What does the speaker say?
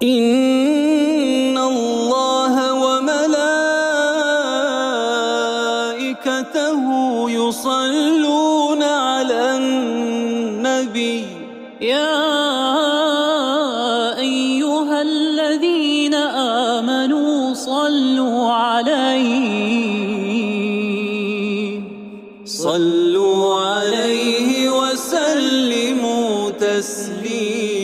إن الله وملائكته يصلون على النبي يا أيها الذين آمنوا صلوا عليه وسلموا تسليما.